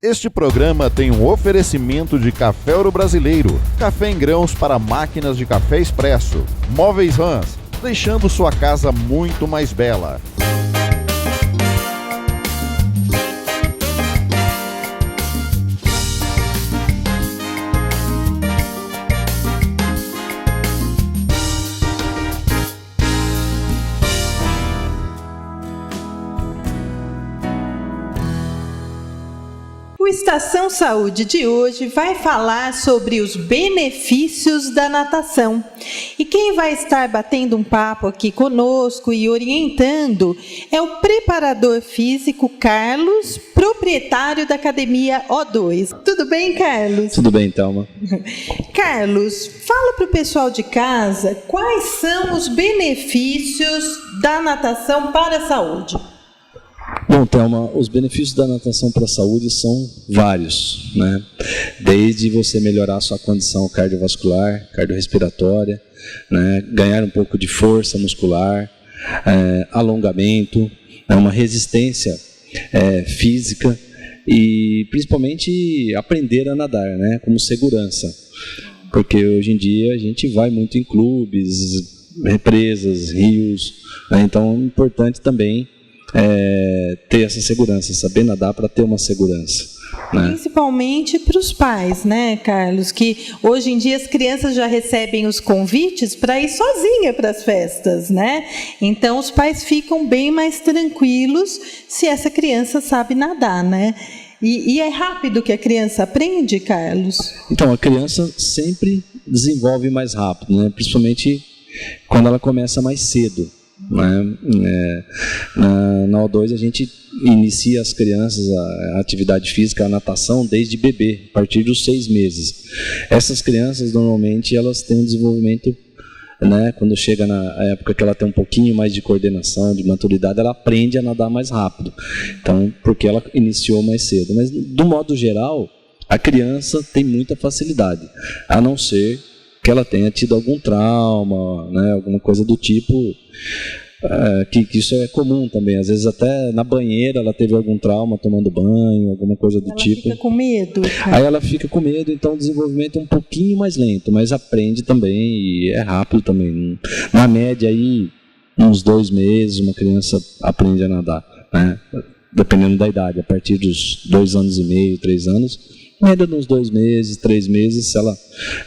Este programa tem um oferecimento de Café Ouro Brasileiro, café em grãos para máquinas de café expresso, Móveis Rans, deixando sua casa muito mais bela. O Estação Saúde de hoje vai falar sobre os benefícios da natação. E quem vai estar batendo um papo aqui conosco e orientando é o preparador físico Carlos, proprietário da Academia O2. Tudo bem, Carlos? Tudo bem, Thelma. Carlos, fala para o pessoal de casa quais são os benefícios da natação para a saúde. Bom, Thelma, os benefícios da natação para a saúde são vários, né? Desde você melhorar a sua condição cardiovascular, cardiorrespiratória, né? Ganhar um pouco de força muscular, alongamento, uma resistência física e principalmente aprender a nadar, né? Como segurança. Porque hoje em dia a gente vai muito em clubes, represas, rios, né? Então é importante também ter essa segurança, saber nadar para ter uma segurança, né? Principalmente para os pais, né, Carlos? Que hoje em dia as crianças já recebem os convites para ir sozinha para as festas, né? Então os pais ficam bem mais tranquilos se essa criança sabe nadar, né? E é rápido que a criança aprende, Carlos? Então, a criança sempre desenvolve mais rápido, né? Principalmente quando ela começa mais cedo. Na O2 a gente inicia as crianças a atividade física, a natação desde bebê, a partir dos 6 meses. Essas crianças normalmente elas têm um desenvolvimento, né, quando chega na época que ela tem um pouquinho mais de coordenação, de maturidade, ela aprende a nadar mais rápido. Então, porque ela iniciou mais cedo. Mas do modo geral, a criança tem muita facilidade, a não ser que ela tenha tido algum trauma, né, alguma coisa do tipo, que isso é comum também. Às vezes até na banheira ela teve algum trauma tomando banho, alguma coisa do tipo. Ela fica com medo. Aí ela fica com medo, então o desenvolvimento é um pouquinho mais lento, mas aprende também e é rápido também. Na média aí, uns 2 meses, uma criança aprende a nadar, né? Dependendo da idade, a partir dos 2 anos e meio, 3 anos. Ainda nos 2 meses, 3 meses, se ela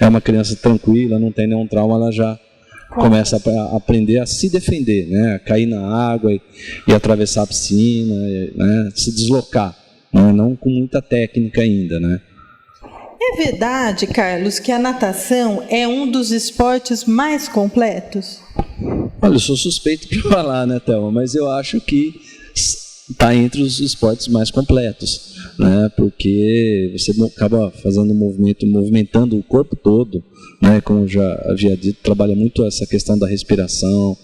é uma criança tranquila, não tem nenhum trauma, ela já começa a aprender a se defender, né? A cair na água e atravessar a piscina, né? Se deslocar, né? Não com muita técnica ainda, né? É verdade, Carlos, que a natação é um dos esportes mais completos? Olha, eu sou suspeito de falar, né, Thelma? Mas eu acho que está entre os esportes mais completos, né? Porque você acaba fazendo movimentando o corpo todo, né? Como já havia dito, trabalha muito essa questão da respiração,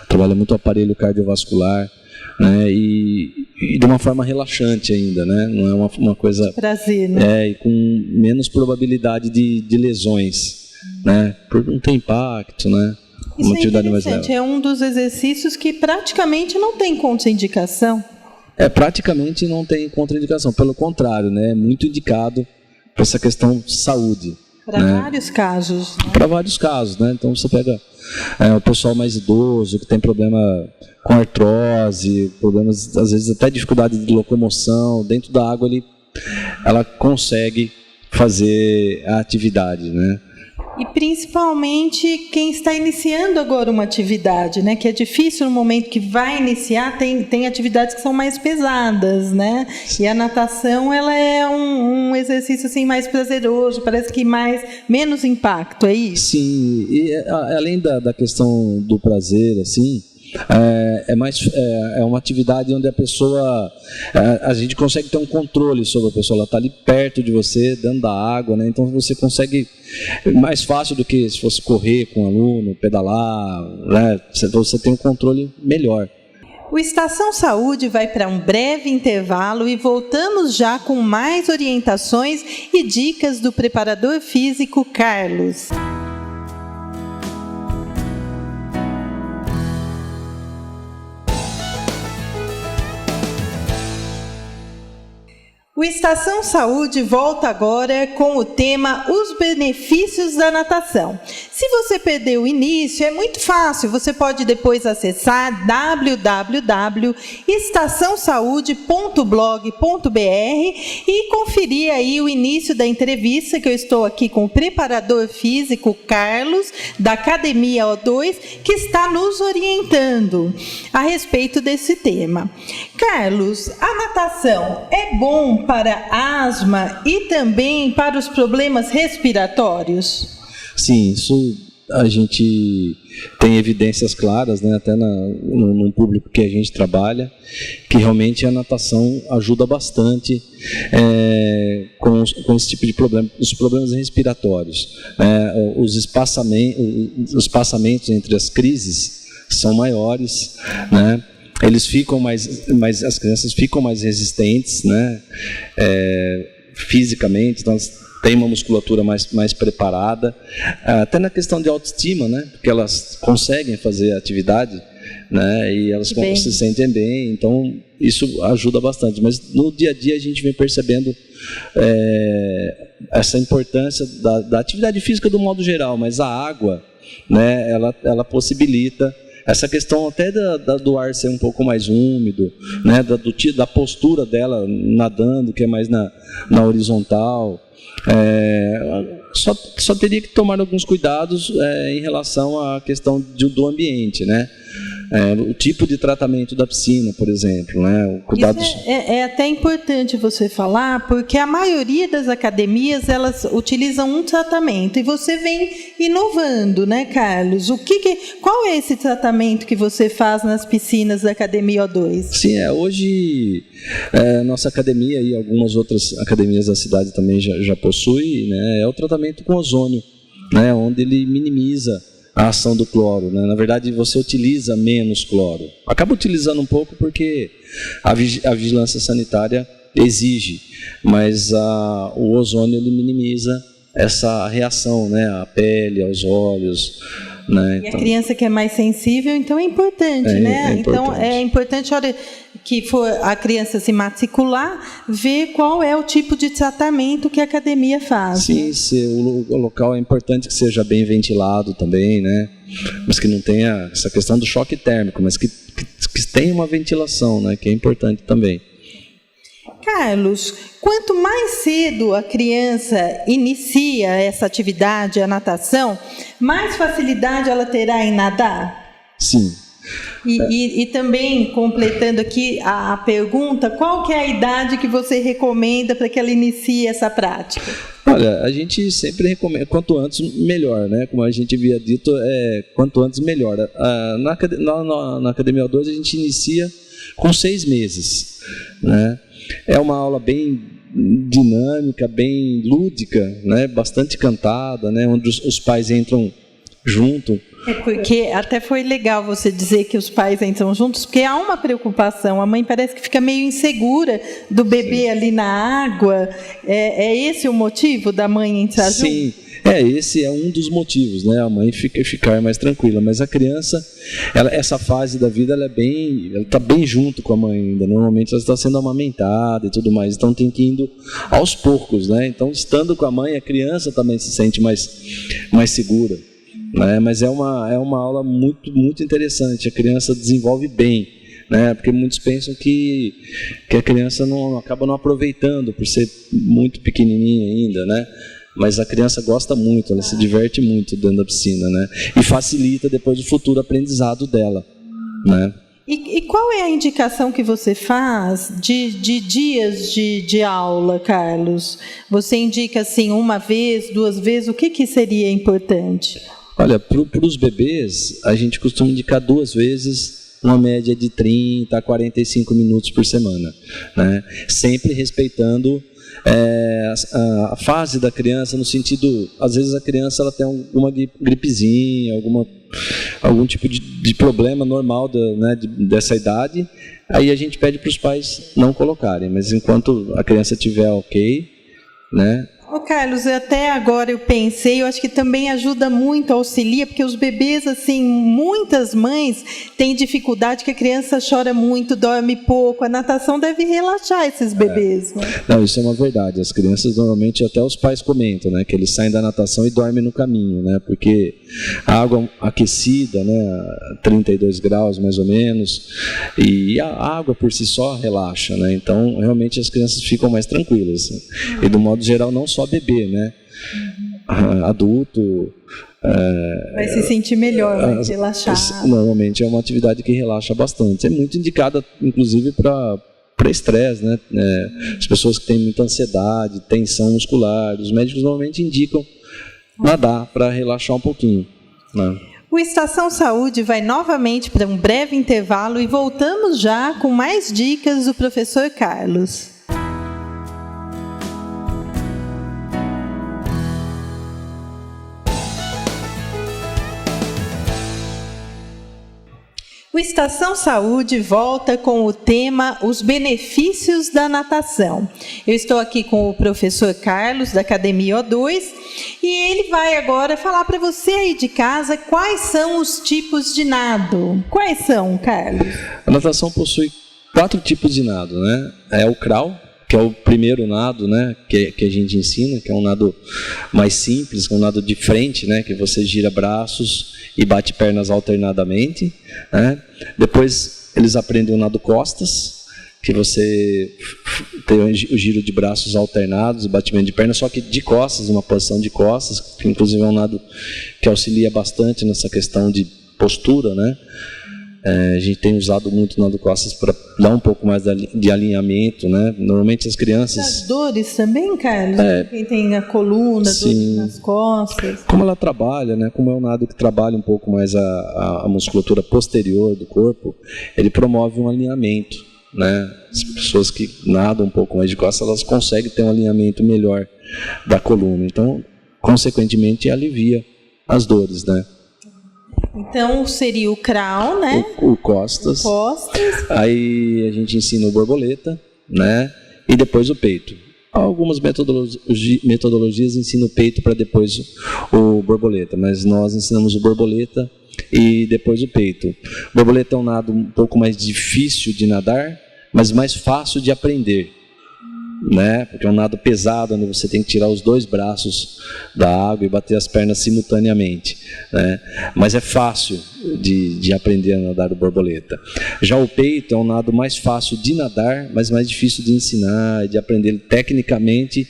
trabalha muito o aparelho cardiovascular, né? E de uma forma relaxante ainda, né? Não é uma coisa... Prazer, né? E com menos probabilidade de lesões, né? Porque não tem impacto, né? Isso é interessante, é um dos exercícios que praticamente não tem contraindicação. Praticamente não tem contraindicação, pelo contrário, né? É muito indicado para essa questão de saúde. Para vários casos. Né? Para vários casos, né? Então você pega o pessoal mais idoso, que tem problema com artrose, problemas, às vezes até dificuldade de locomoção, dentro da água ela consegue fazer a atividade, né? E principalmente quem está iniciando agora uma atividade, né? Que é difícil no momento que vai iniciar, tem atividades que são mais pesadas, né? E a natação, ela é um exercício assim, mais prazeroso, parece que menos impacto, é isso? Sim, e além da questão do prazer, assim, é uma atividade onde a gente consegue ter um controle sobre a pessoa, ela está ali perto de você, dentro da água, né? Então você consegue, mais fácil do que se fosse correr com um aluno, pedalar, né? Você tem um controle melhor. O Estação Saúde vai para um breve intervalo e voltamos já com mais orientações e dicas do preparador físico Carlos. O Estação Saúde volta agora com o tema Os Benefícios da Natação. Se você perdeu o início, é muito fácil, você pode depois acessar www.estaçãosaude.blog.br e conferir aí o início da entrevista, que eu estou aqui com o preparador físico Carlos, da Academia O2, que está nos orientando a respeito desse tema. Carlos, a natação é bom para asma e também para os problemas respiratórios? Sim, isso a gente tem evidências claras, né, até no público que a gente trabalha, que realmente a natação ajuda bastante com esse tipo de problema, os problemas respiratórios. Os espaçamentos entre as crises são maiores, né? Eles ficam as crianças ficam mais resistentes, né, fisicamente, então elas têm uma musculatura mais preparada, até na questão de autoestima, né, porque elas conseguem fazer a atividade, né, e elas se sentem bem, então isso ajuda bastante. Mas no dia a dia a gente vem percebendo essa importância da atividade física do modo geral, mas a água, né, ela possibilita essa questão até do ar ser um pouco mais úmido, né, da postura dela nadando, que é mais na horizontal. Só teria que tomar alguns cuidados em relação à questão do ambiente, né? O tipo de tratamento da piscina, por exemplo, né? Isso é até importante você falar, porque a maioria das academias, elas utilizam um tratamento, e você vem inovando, né, Carlos? Qual é esse tratamento que você faz nas piscinas da Academia O2? Sim, hoje nossa academia e algumas outras academias da cidade também já possuem, né? É o tratamento com ozônio, né? Onde ele minimiza a ação do cloro, né? Na verdade, você utiliza menos cloro. Acaba utilizando um pouco porque a vigilância sanitária exige, mas o ozônio ele minimiza essa reação, né? À pele, aos olhos, né? E a criança que é mais sensível, então é importante, né? Então é importante, a hora que for a criança se matricular, ver qual é o tipo de tratamento que a academia faz. Sim, o local é importante que seja bem ventilado também, né? Mas que não tenha essa questão do choque térmico, mas que tenha uma ventilação, né? Que é importante também. Carlos, quanto mais cedo a criança inicia essa atividade, a natação, mais facilidade ela terá em nadar? Sim. E também, completando aqui a pergunta, qual que é a idade que você recomenda para que ela inicie essa prática? Olha, a gente sempre recomenda, quanto antes melhor, né? Como a gente havia dito, quanto antes melhor. Na Academia O2 a gente inicia com 6 meses, né? É uma aula bem dinâmica, bem lúdica, né? Bastante cantada, né? Onde os pais entram junto. Porque até foi legal você dizer que os pais entram juntos, porque há uma preocupação, a mãe parece que fica meio insegura do bebê Sim. ali na água. É esse o motivo da mãe entrar junto? Sim, esse é um dos motivos, né? A mãe ficar mais tranquila, mas a criança, essa fase da vida, ela está bem junto com a mãe ainda. Normalmente ela está sendo amamentada e tudo mais, então tem que ir indo aos poucos, né? Então, estando com a mãe, a criança também se sente mais segura. Né? Mas é uma aula muito, muito interessante. A criança desenvolve bem, né? Porque muitos pensam que a criança acaba não aproveitando por ser muito pequenininha ainda, né? Mas a criança gosta muito, ela se diverte muito dentro da piscina, né? E facilita depois o futuro aprendizado dela, né? E qual é a indicação que você faz de dias de aula, Carlos? Você indica assim 1 vez, 2 vezes? O que seria importante? Olha, para os bebês, a gente costuma indicar 2 vezes, uma média de 30 a 45 minutos por semana, né? Sempre respeitando a fase da criança, no sentido, às vezes a criança ela tem alguma gripezinha, algum tipo de problema normal dessa idade, aí a gente pede para os pais não colocarem, mas enquanto a criança estiver ok, né? Ô Carlos, até agora eu pensei, eu acho que também ajuda muito, auxilia, porque os bebês, assim, muitas mães têm dificuldade, que a criança chora muito, dorme pouco, a natação deve relaxar esses bebês, né? Não, isso é uma verdade, as crianças normalmente, até os pais comentam, né, que eles saem da natação e dormem no caminho, né, porque a água aquecida, né, 32 graus mais ou menos, e a água por si só relaxa, né, então realmente as crianças ficam mais tranquilas, e do modo geral não só bebê, né, adulto vai se sentir melhor, vai relaxar. Normalmente é uma atividade que relaxa bastante, é muito indicada inclusive para estresse, né? As pessoas que têm muita ansiedade, tensão muscular, os médicos normalmente indicam nadar para relaxar um pouquinho, né? O Estação Saúde vai novamente para um breve intervalo e voltamos já com mais dicas do professor Carlos. O Estação Saúde volta com o tema Os Benefícios da Natação. Eu estou aqui com o professor Carlos, da Academia O2, e ele vai agora falar para você aí de casa quais são os tipos de nado. Quais são, Carlos? A natação possui 4 tipos de nado, né? É o crawl, que é o primeiro nado, né, que a gente ensina, que é um nado mais simples, um nado de frente, né, que você gira braços e bate pernas alternadamente, né? Depois eles aprendem o nado costas, que você tem o giro de braços alternados e batimento de pernas, só que de costas, uma posição de costas, que inclusive é um nado que auxilia bastante nessa questão de postura, né? A gente tem usado muito o nado costas para dar um pouco mais de alinhamento, né? Normalmente as crianças... As dores também, Carlos? Quem tem a coluna, dores nas costas. Como ela trabalha, né? Como é um nado que trabalha um pouco mais a musculatura posterior do corpo, ele promove um alinhamento, né? As pessoas que nadam um pouco mais de costas, elas conseguem ter um alinhamento melhor da coluna. Então, consequentemente, alivia as dores, né? Então, seria o crawl, né? O costas. Aí a gente ensina o borboleta, né? E depois o peito. Algumas metodologias ensinam o peito para depois o borboleta, mas nós ensinamos o borboleta e depois o peito. O borboleta é um nado um pouco mais difícil de nadar, mas mais fácil de aprender, né? Porque é um nado pesado, onde você tem que tirar os 2 braços da água e bater as pernas simultaneamente, né? Mas é fácil de aprender a nadar o borboleta. Já o peito é um nado mais fácil de nadar, mas mais difícil de ensinar, de aprender tecnicamente.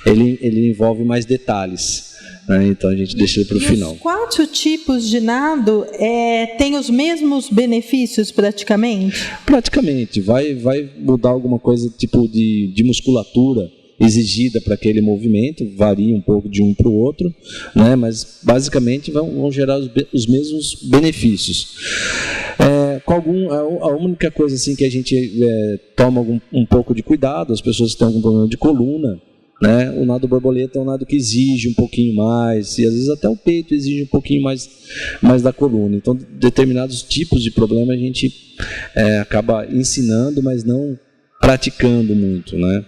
Ele envolve mais detalhes, né? Então a gente deixa ele para o final. Os 4 tipos de nado têm os mesmos benefícios praticamente? Praticamente. Vai mudar alguma coisa tipo de musculatura exigida para aquele movimento, varia um pouco de um para o outro, né? Mas basicamente vão gerar os mesmos benefícios. A única coisa assim que a gente toma um pouco de cuidado, as pessoas que têm algum problema de coluna, né? O nado borboleta é um nado que exige um pouquinho mais, e às vezes até o peito exige um pouquinho mais da coluna. Então, determinados tipos de problema a gente acaba ensinando, mas não praticando muito, né?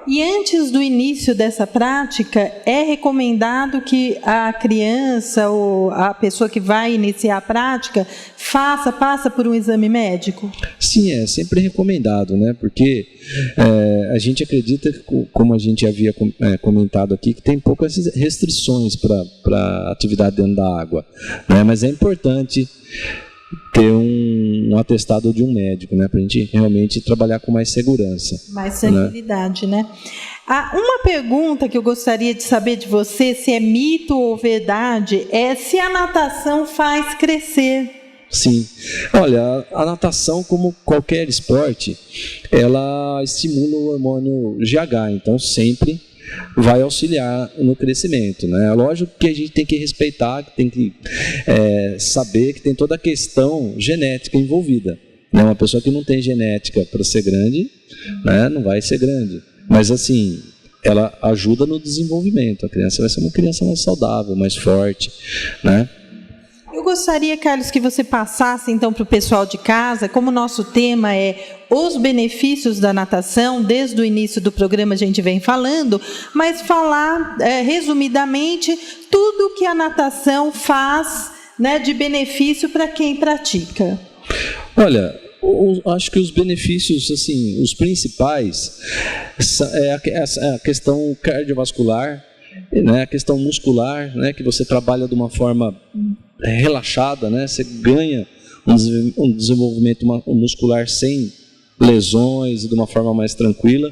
E antes do início dessa prática, é recomendado que a criança ou a pessoa que vai iniciar a prática passa por um exame médico? Sim, é sempre recomendado, né? Porque a gente acredita, como a gente havia comentado aqui, que tem poucas restrições para atividade dentro da água, né? Mas é importante ter um atestado de um médico, né, para a gente realmente trabalhar com mais segurança. Mais tranquilidade, né? Uma pergunta que eu gostaria de saber de você, se é mito ou verdade, é se a natação faz crescer. Sim. Olha, a natação, como qualquer esporte, ela estimula o hormônio GH, então sempre vai auxiliar no crescimento, né? Lógico que a gente tem que respeitar, que tem que saber que tem toda a questão genética envolvida, né? Uma pessoa que não tem genética para ser grande, né, não vai ser grande, mas assim, ela ajuda no desenvolvimento. A criança vai ser uma criança mais saudável, mais forte, né? gostaria, Carlos, que você passasse então para o pessoal de casa, como o nosso tema é os benefícios da natação, desde o início do programa a gente vem falando, mas falar resumidamente tudo que a natação faz, né, de benefício para quem pratica. Olha, acho que os benefícios, assim, os principais é a questão cardiovascular, né, a questão muscular, né, que você trabalha de uma forma relaxada, né, você ganha um desenvolvimento muscular sem lesões e de uma forma mais tranquila.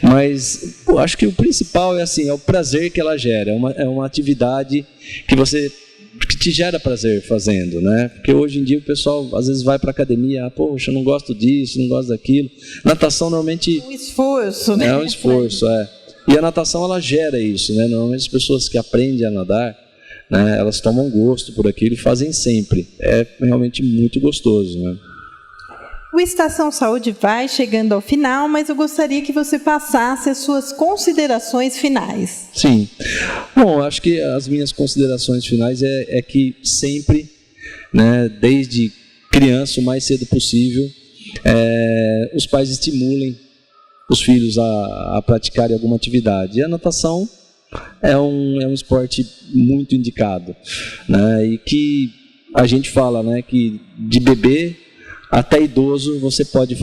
Mas acho que o principal é assim, é o prazer que ela gera, é uma atividade que te gera prazer fazendo, né? Porque hoje em dia o pessoal às vezes vai para a academia, poxa, não gosto disso, não gosto daquilo. Natação normalmente... Um esforço, né? É um esforço, E a natação, ela gera isso, né? Normalmente as pessoas que aprendem a nadar, né, elas tomam gosto por aquilo e fazem sempre. É realmente muito gostoso, né? O Estação Saúde vai chegando ao final, mas eu gostaria que você passasse as suas considerações finais. Sim. Bom, acho que as minhas considerações finais é que sempre, né, desde criança, o mais cedo possível, os pais estimulem os filhos a praticarem alguma atividade. E a natação é um esporte muito indicado, né, e que a gente fala, né, que de bebê até idoso você pode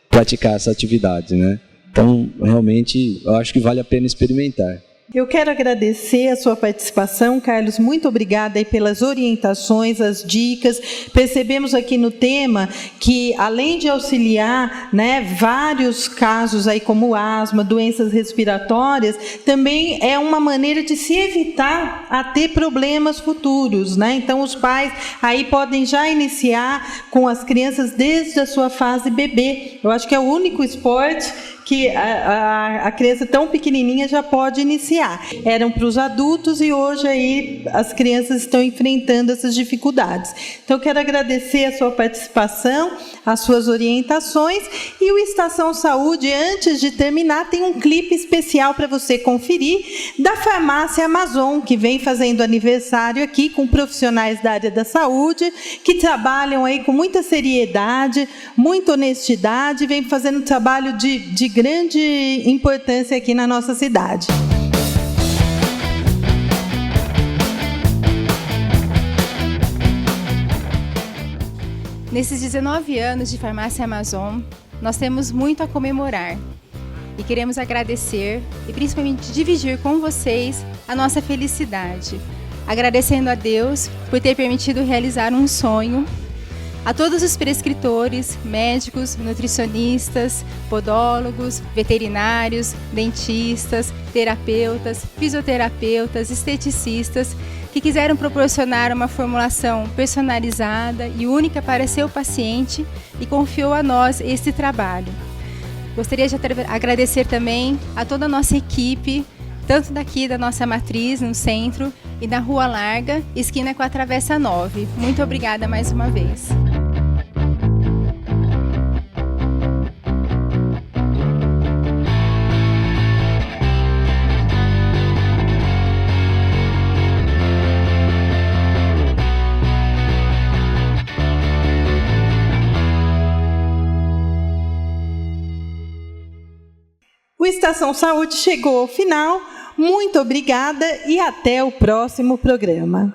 praticar essa atividade, né? Então, realmente, eu acho que vale a pena experimentar. Eu quero agradecer a sua participação, Carlos. Muito obrigada aí pelas orientações, as dicas. Percebemos aqui no tema que, além de auxiliar, né, vários casos aí como asma, doenças respiratórias, também é uma maneira de se evitar a ter problemas futuros, né? Então, os pais aí podem já iniciar com as crianças desde a sua fase bebê. Eu acho que é o único esporte que a criança tão pequenininha já pode iniciar. Eram para os adultos e hoje aí as crianças estão enfrentando essas dificuldades. Então, eu quero agradecer a sua participação, as suas orientações, e o Estação Saúde, antes de terminar, tem um clipe especial para você conferir da Farmácia Amazon, que vem fazendo aniversário aqui com profissionais da área da saúde, que trabalham aí com muita seriedade, muita honestidade, vem fazendo um trabalho de grande importância aqui na nossa cidade. Nesses 19 anos de Farmácia Amazon, nós temos muito a comemorar e queremos agradecer e principalmente dividir com vocês a nossa felicidade, agradecendo a Deus por ter permitido realizar um sonho, a todos os prescritores, médicos, nutricionistas, podólogos, veterinários, dentistas, terapeutas, fisioterapeutas, esteticistas, que quiseram proporcionar uma formulação personalizada e única para seu paciente e confiou a nós este trabalho. Gostaria de agradecer também a toda a nossa equipe, tanto daqui da nossa matriz, no centro, e na Rua Larga, esquina com a Travessa 9. Muito obrigada mais uma vez. O Estação Saúde chegou ao final. Muito obrigada e até o próximo programa.